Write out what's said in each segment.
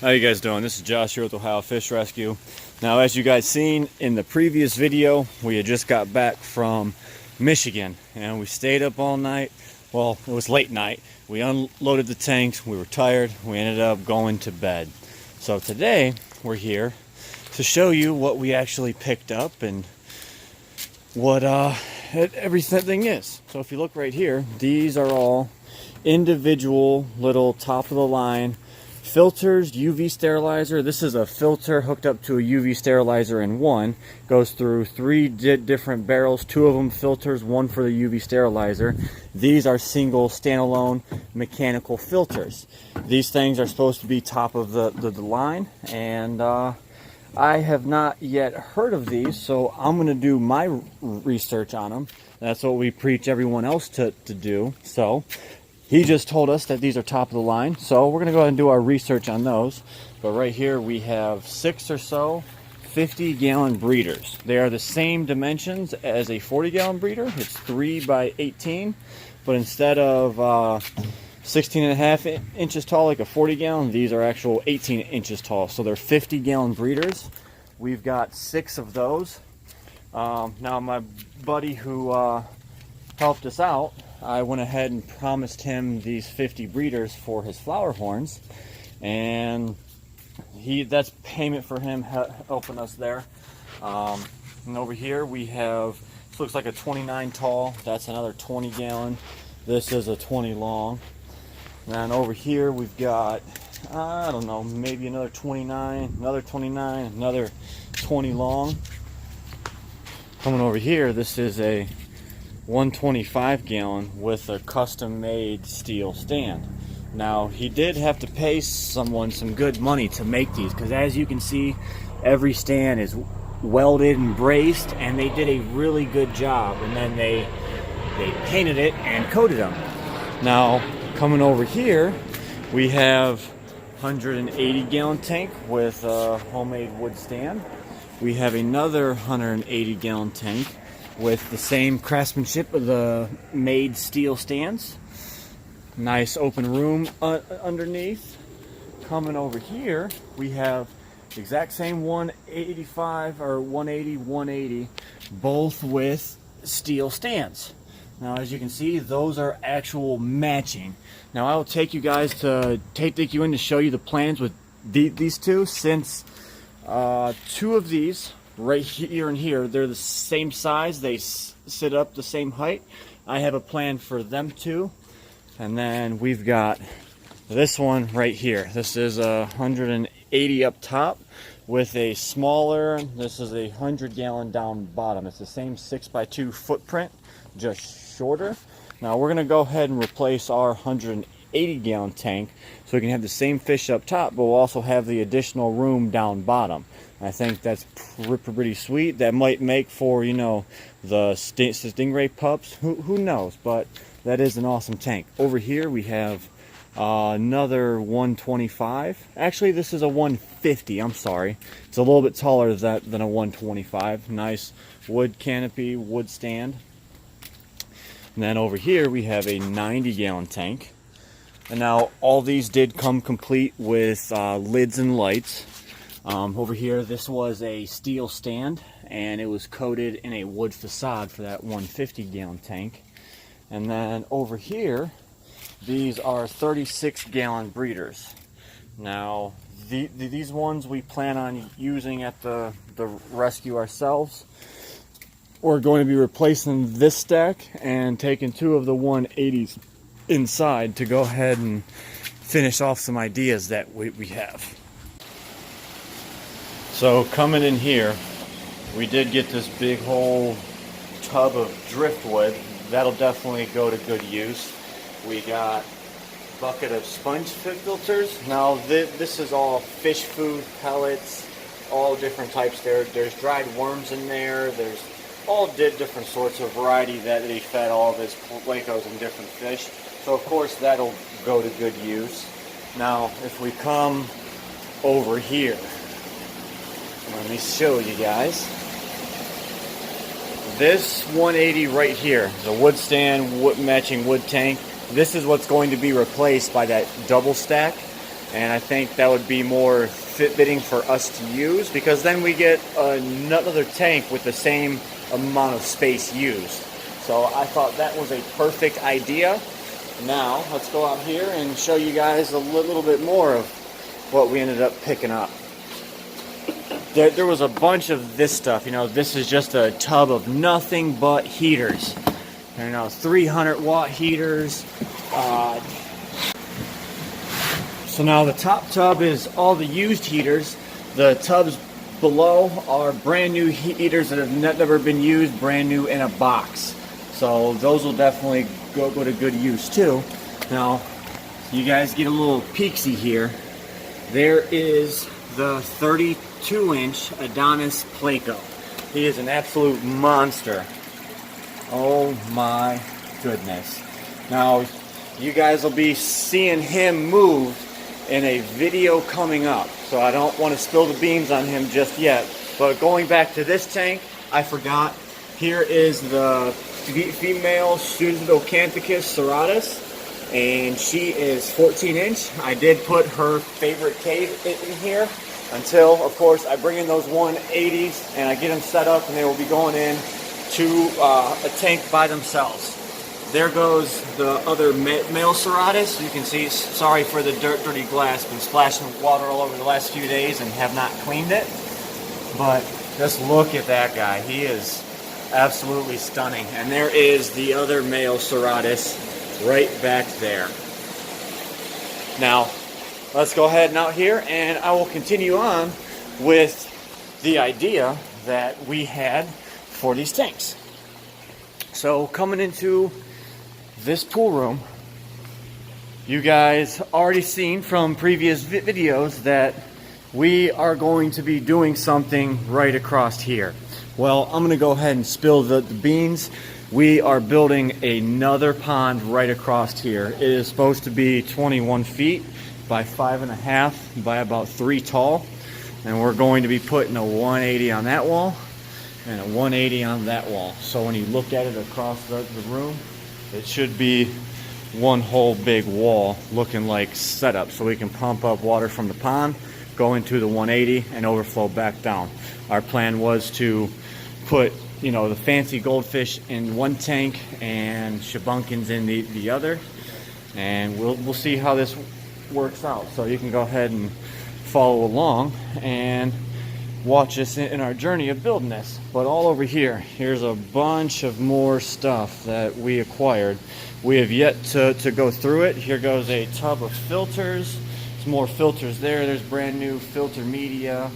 How you guys doing? This is Josh here with Ohio Fish Rescue. Now, as you guys seen in the previous video, we had just got back from Michigan and we stayed up all night. Well, it was late night. We unloaded the tanks, we were tired, we ended up going to bed. So today we're here to show you what we actually picked up and what everything is. So if you look right here, these are all individual little top of the line filters, UV sterilizer. This is a filter hooked up to a UV sterilizer in one. Goes through three different barrels, two of them filters, one for the UV sterilizer. These are single standalone mechanical filters. These things are supposed to be top of the line, and I have not yet heard of these, so I'm going to do my research on them. That's what we preach everyone else to do. So he just told us that these are top of the line, so we're going to go ahead and do our research on those. But right here we have 6 or so 50-gallon breeders. They are the same dimensions as a 40-gallon breeder. It's 3 by 18, but instead of 16.5 inches tall like a 40-gallon, these are actual 18 inches tall. So they're 50-gallon breeders. We've got 6 of those. Now my buddy who helped us out, I went ahead and promised him these 50 breeders for his flower horns, and that's payment for him helping us there. And over here we have, this looks like a 29 tall, that's another 20 gallon. This is a 20 long. And over here we've got, I don't know, maybe another 29, another 29, another 20 long. Coming over here, this is a 125 gallon with a custom made steel stand. Now he did have to pay someone some good money to make these, because as you can see, every stand is welded and braced, and they did a really good job, and then they painted it and coated them. Now coming over here we have 180 gallon tank with a homemade wood stand. We have another 180 gallon tank with the same craftsmanship of the made steel stands. Nice open room underneath. Coming over here, we have the exact same 185 or 180, both with steel stands. Now, as you can see, those are actual matching. Now, I will take you guys to take you in to show you the plans with these two, since 2 of these right here and here, they're the same size, they sit up the same height. I have a plan for them too. And then we've got this one right here. This is a 180 up top with a smaller, this is a 100 gallon down bottom. It's the same 6x2 footprint, just shorter. Now we're gonna go ahead and replace our 180 gallon tank so we can have the same fish up top, but we'll also have the additional room down bottom. I think that's pretty sweet. That might make for, you know, the stingray pups. Who knows? But that is an awesome tank. Over here we have another 125. Actually, this is a 150. I'm sorry. It's a little bit taller than a 125. Nice wood canopy, wood stand. And then over here we have a 90 gallon tank. And now all these did come complete with lids and lights. Over here, this was a steel stand, and it was coated in a wood facade for that 150 gallon tank. And then over here, these are 36 gallon breeders. Now these ones we plan on using at the rescue ourselves. We're going to be replacing this stack and taking 2 of the 180s inside to go ahead and finish off some ideas that we have. So coming in here, we did get this big whole tub of driftwood. That'll definitely go to good use. We got a bucket of sponge filters. Now this is all fish food pellets, all different types. There's dried worms in there. There's all different sorts of variety that they fed all of his Plecos and different fish. So of course that'll go to good use. Now if we come over here, let me show you guys. This 180 right here, the wood stand, matching wood tank, this is what's going to be replaced by that double stack. and I think that would be more fitting for us to use, because then we get another tank with the same amount of space used. So I thought that was a perfect idea. Now let's go out here and show you guys a little bit more of what we ended up picking up. There was a bunch of this stuff. You know, this is just a tub of nothing but heaters. You know, 300-watt heaters. So now the top tub is all the used heaters. The tubs below are brand new heaters that have never been used, brand new in a box. So those will definitely go to good use too. Now, you guys get a little peeksy here. There is the 32-inch Adonis Pleco. He is an absolute monster. Oh my goodness. Now, you guys will be seeing him move in a video coming up. So I don't want to spill the beans on him just yet. But going back to this tank, I forgot. Here is the female Pseudacanthus serratus, and she is 14-inch. I did put her favorite cave in here until, of course, I bring in those 180s and I get them set up, and they will be going in to a tank by themselves. There goes the other male serratus. You can see, sorry for the dirty glass, been splashing water all over the last few days and have not cleaned it. But just look at that guy. He is absolutely stunning. And there is the other male serratus right back there. Now, let's go ahead and out here, and I will continue on with the idea that we had for these tanks. So coming into this pool room, you guys already seen from previous videos that we are going to be doing something right across here. Well, I'm going to go ahead and spill the beans. We are building another pond right across here. It is supposed to be 21 feet by 5.5 by about 3 tall. And we're going to be putting a 180 on that wall and a 180 on that wall. So when you look at it across the room, it should be one whole big wall looking like setup, so we can pump up water from the pond, go into the 180 and overflow back down. Our plan was to put, you know, the fancy goldfish in one tank and shabunkins in the other, and we'll see how this works out. So you can go ahead and follow along and watch us in our journey of building this. But all over here, here's a bunch of more stuff that we acquired. We have yet to go through it. Here goes a tub of filters. There's more filters there. There's brand new filter media.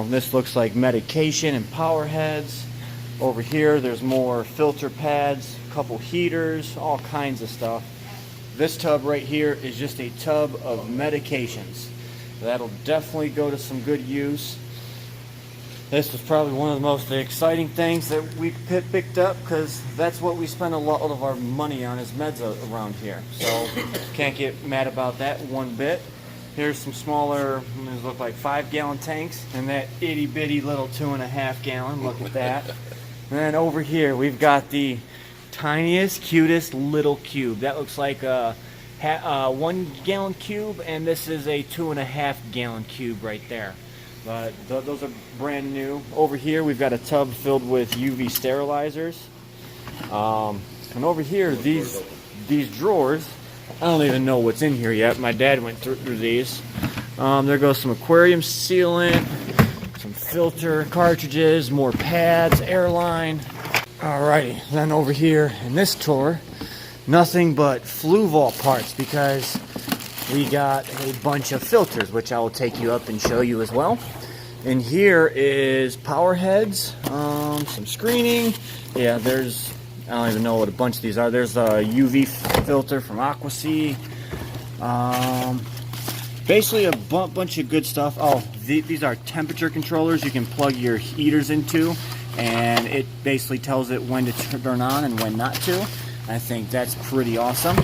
This looks like medication and power heads. Over here, there's more filter pads, a couple heaters, all kinds of stuff. This tub right here is just a tub of medications. That'll definitely go to some good use. This was probably one of the most exciting things that we picked up, because that's what we spend a lot of our money on, is meds around here. So can't get mad about that one bit. Here's some smaller, these look like 5-gallon tanks, and that itty bitty little 2.5 gallon. Look at that. And then over here we've got the tiniest, cutest little cube. That looks like a 1-gallon cube, and this is a 2.5-gallon cube right there. But those are brand new. Over here we've got a tub filled with UV sterilizers. And over here, these drawers, I don't even know what's in here yet. My dad went through these. There goes some aquarium sealant, some filter cartridges, more pads, airline. Alrighty, then over here in this tour, nothing but flue vault parts, because we got a bunch of filters, which I will take you up and show you as well. And here is power heads, some screening. Yeah, there's, I don't even know what a bunch of these are. There's a UV filter from Aquasea. Basically a bunch of good stuff. Oh, these are temperature controllers you can plug your heaters into, and it basically tells it when to turn on and when not to. I think that's pretty awesome.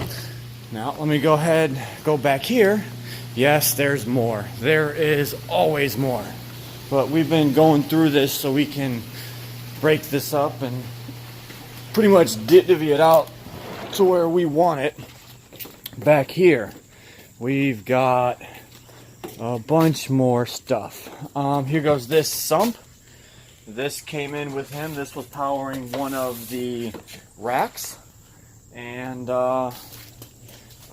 Now, let me go ahead, go back here. Yes, there's more. There is always more. But we've been going through this so we can break this up and pretty much divvy it out to where we want it. Back here, We've got a bunch more stuff. Here goes this sump. This came in with him. This was powering one of the racks. And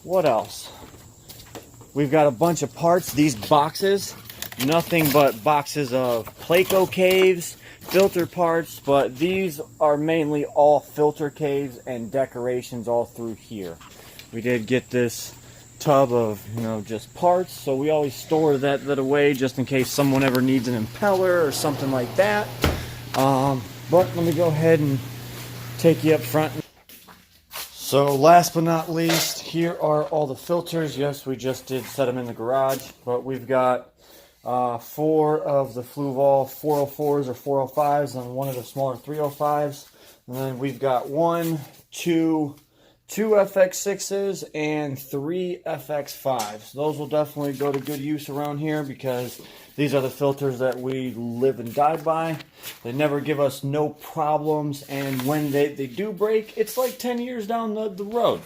what else? We've got a bunch of parts. These boxes, nothing but boxes of Pleco caves, filter parts, but these are mainly all filter caves and decorations all through here. We did get this tub of, just parts, so we always store that away just in case someone ever needs an impeller or something like that. But let me go ahead and take you up front. So last but not least, here are all the filters. Yes, we just did set them in the garage, but we've got 4 of the Fluval 404s or 405s and one of the smaller 305s. And then we've got 2 FX6s and 3 FX5s. Those will definitely go to good use around here because these are the filters that we live and die by. They never give us no problems, and when they do break, it's like 10 years down the road.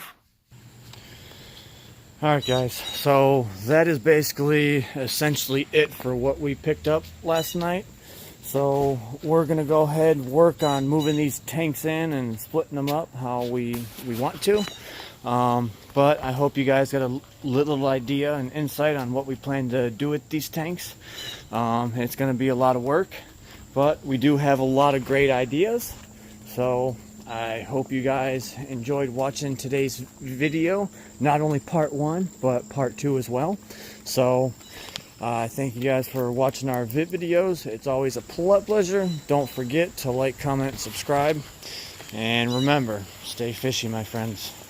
Alright guys, so that is basically essentially it for what we picked up last night. So we're going to go ahead and work on moving these tanks in and splitting them up how we want to. But I hope you guys got a little idea and insight on what we plan to do with these tanks. It's going to be a lot of work, but we do have a lot of great ideas. So I hope you guys enjoyed watching today's video. Not only part 1, but part 2 as well. So thank you guys for watching our videos. It's always a pleasure. Don't forget to like, comment, subscribe. And remember, stay fishy, my friends.